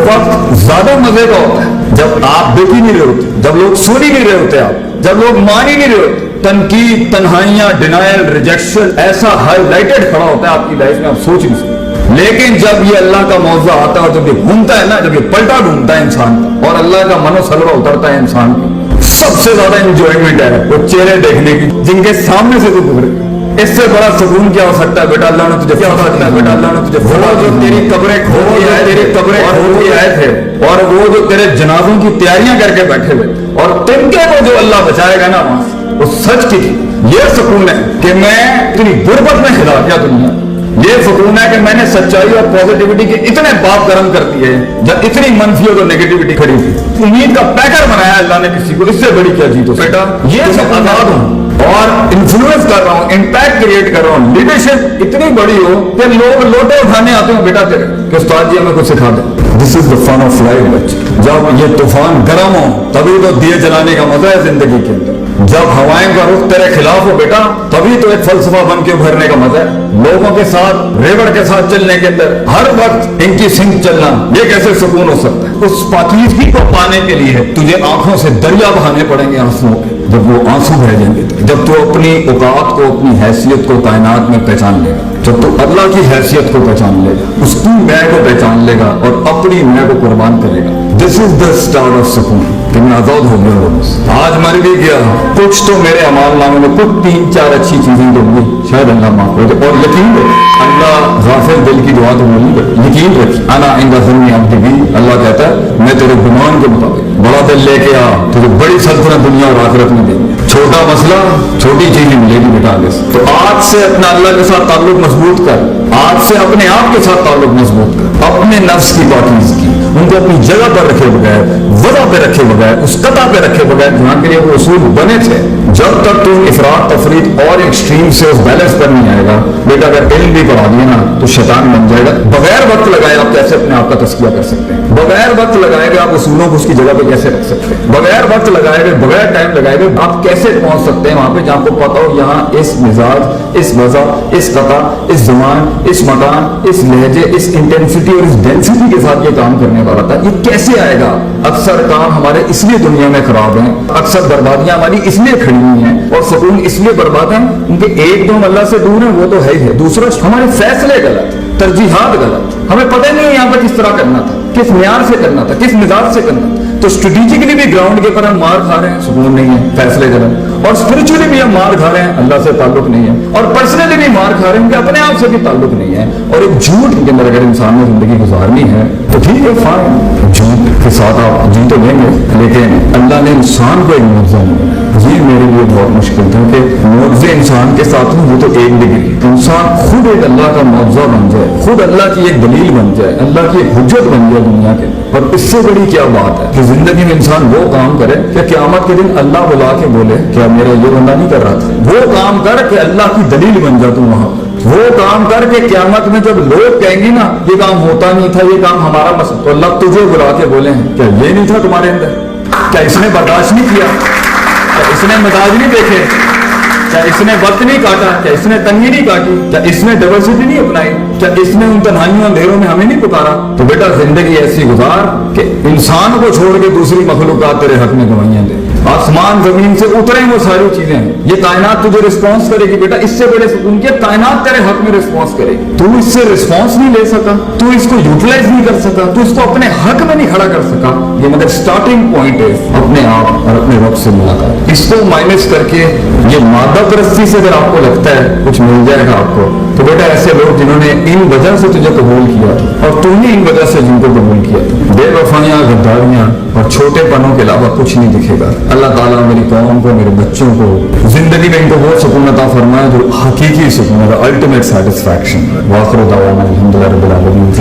वक्त ज्यादा मजे का होता है जब आप देख ही नहीं रहे होते, जब लोग सुन ही नहीं रहे होते, आप जब लोग मान ही नहीं रहे होते। तनकीद, तन्हाइयां, डिनायल, रिजेक्शन ऐसा हाईलाइटेड खड़ा होता है आपकी लाइफ में, आप सोच नहीं सकते। लेकिन जब ये अल्लाह का मौजूद आता है और जब ये घूमता है ना, जब ये पलटा ढूंढता है इंसान का और अल्लाह का मनोसलवा उतरता है इंसान की, सबसे ज्यादा एंजॉयमेंट है वो चेहरे देखने की जिनके सामने से तू गुजरे। इससे बड़ा सुकून क्या हो सकता है बेटा? अल्लाह ने तुझे क्या हो सकता है बेटा? अल्लाह ने तुझे वो जो तेरी कब्रें खोल के आए, तेरी कब्रें खोल के आए थे, और वो जो तेरे जनाजों की तैयारियां करके बैठे हुए, और तिनके को जो अल्लाह बचाएगा ना वहां से, वो सच की ये सुकून है कि मैं इतनी गुर्बत में हिला दिया दुनिया। ये सुकून है कि मैंने सच्चाई और पॉजिटिविटी के इतने बाप गर्म कर दिए जब इतनी मनफी और नेगेटिविटी खड़ी थी। उम्मीद का पैकर बनाया अल्लाह ने किसी को, इससे बड़ी क्या जीत हो बेटा? ये सब आजाद हूं और इन्फ्लुएंस कर रहा हूं, इम्पैक्ट क्रिएट कर रहा हूं। लीडरशिप इतनी बड़ी हो कि लोग लोटे उठाने आते हो बेटा तेरे कि उस्ताद जी हमें कुछ सिखा दे। This is the fun of life बच्चे। जब ये तूफान गर्म हो तभी तो दिए जलाने का मजा है जिंदगी के अंदर। जब हवाएं का रुख तेरे खिलाफ हो बेटा तभी तो एक फलसफा बन के उभरने का मजा है। लोगों के साथ, रेवड़ के साथ चलने के अंदर हर वक्त इनकी सिंक चलना, ये कैसे सुकून हो सकता है? उस पाकीज़गी को पाने के लिए तुझे आंखों से दरिया बहाने पड़ेंगे आंसुओं के। जब वो आंसू बह जाएंगे, जब तू अपनी औकात को, अपनी हैसियत को कायनात में पहचान लेगा, जब तू अल्लाह की हैसियत को पहचान लेगा, उसकी मैं को पहचान लेगा और अपनी मैं को कुर्बान करेगा, this is the start of सुकून कि मैं आजाद हो गया हूँ। आज मर भी गया, कुछ तो मेरे अमाल नामे में कुछ 3-4 अच्छी चीजें तो हुई, शायद अल्लाह माफ करे। और यकीन रख, अल्लाह गाफिल दिल की दुआ तो नहीं करता। यकीन रख, अना इंदा ज़न्नी अब्दी भी, अल्लाह कहता है मैं तेरे गुमान के मुताबिक बड़ा दिल लेके आ, तुझे बड़ी सल्तनत दुनिया और आखिरत में देंगे। छोटा मसला, छोटी चीज मिलेगी बेटा आगे से। तो आज से अपना अल्लाह के साथ ताल्लुक मजबूत कर, आज से अपने आप के साथ ताल्लुक मजबूत कर, अपने नफ्स की पाकीज़गी उनको अपनी जगह पर रखे बगैर, वजह पे रखे बगैर, उस कता पे रखे बगैर जहाँ के लिए वो उसूल बने थे। जब तक तुम इफरात तफरीत और एक्सट्रीम से उस बैलेंस पर नहीं आएगा बेटा, अगर इल्म भी पढ़ा दिए ना तो शैतान बन जाएगा। बगैर वक्त लगाए आप कैसे अपने आप का तस्किया कर सकते हैं? बगैर वक्त लगाएंगे आप उसूलों को उसकी जगह पे कैसे रख सकते हैं? बगैर वक्त लगाएंगे, बगैर टाइम लगाएंगे आप कैसे पहुंच सकते हैं वहां पे जहां आपको पता हो यहाँ इस मिजाज, इस वजह, इस कता, इस जुबान, इस मकान, इस लहजे, इस इंटेंसिटी और इस डेंसिटी के साथ ये काम करने वाला था। ये कैसे आएगा? अक्सर काम हमारे इसलिए दुनिया में खराब हैं, अक्सर बर्बादियां हमारी इसलिए खड़ी हुई हैं और सुकून इसलिए बर्बाद हैं उनके एक दो अल्लाह से दूर है, वो तो है ही है। दूसरा, हमारे फैसले गलत, तरजीहात गलत, हमें पता ही नहीं यहाँ पर किस तरह करना था, किस म्यार से करना था, किस मिजाज से करना था। तो स्ट्रेटेजिकली भी ग्राउंड के ऊपर हम मार खा रहे हैं, सुकून नहीं है, फैसले गलत, और स्पिरिचुअली भी हम मार खा रहे हैं, अल्लाह से ताल्लुक नहीं है, और पर्सनली भी मार खा रहे हैं कि अपने आप से भी ताल्लुक नहीं है। और एक झूठ के अंदर अगर इंसान ने जिंदगी गुजारनी है तो ठीक है, फाइन, झूठ के साथ आप जी तो लेंगे, लेकिन अल्लाह ने इंसान को एक मुआवजा नहीं बनाया। ये मेरे लिए बहुत मुश्किल था कि मुआवजे इंसान के साथ में वो तो एक डिग्री, इंसान खुद एक अल्लाह का मुआवजा बन जाए, खुद अल्लाह की एक दलील बन जाए, अल्लाह की एक हुज्जत बन जाए दुनिया के। और इससे बड़ी क्या बात है कि जिंदगी में इंसान वो काम करे कि क़यामत के दिन अल्लाह बुला के बोले क्या मेरा ये बंदा नहीं कर रहा था? वो काम कर कि अल्लाह की दलील बन जा तू वहां पर। वो काम करके क़यामत में जब लोग कहेंगे ना ये काम होता नहीं था, ये काम हमारा मसला, तो अल्लाह तुझे बुला के बोले हैं क्या ये नहीं था तुम्हारे अंदर? क्या इसने बर्दाश्त नहीं किया? क्या इसने मिजाज नहीं देखे? क्या इसने वक्त नहीं काटा? क्या इसने तंगी नहीं काटी? क्या इसने डाइवर्सिटी नहीं अपनाई? क्या इसने उन तन्हाइयों अंधेरों में हमें नहीं पुकारा? तो बेटा जिंदगी ऐसी गुजार कि इंसान को छोड़ के दूसरी मखलूकात तेरे हक में गवाहियां दे। आसमान जमीन से उतरे वो सारी चीजें हैं, ये कायनात तुझे रिस्पॉन्स करेगी बेटा। इससे बड़े सुकून के कायनात तेरे हक में रिस्पॉन्स करेगी। तू इससे रिस्पॉन्स नहीं ले सका, तू इसको यूटिलाइज नहीं कर सका, तू इसको अपने हक में नहीं खड़ा कर सका। ये मतलब स्टार्टिंग पॉइंट है अपने आप और अपने रब से मुलाकात। इसको माइनस करके ये मादा परस्ती से अगर आपको लगता है कुछ मिल जाएगा आपको, तो बेटा ऐसे लोग जिन्होंने इन वजह से तुझे कबूल किया और तूने इन वजह से जिनको कबूल किया, बेवफाइयां, गद्दारियां और छोटे पनों के अलावा कुछ नहीं दिखेगा। अल्लाह ताला मेरी कौम को, मेरे बच्चों को जिंदगी में इनको वो सुकून अता फरमाए जो हकीकी सुकून है, अल्टीमेट सेटिस्फैक्शन। वाखिर दावाना अल्हम्दुलिल्लाह रब्बिल आलमीन।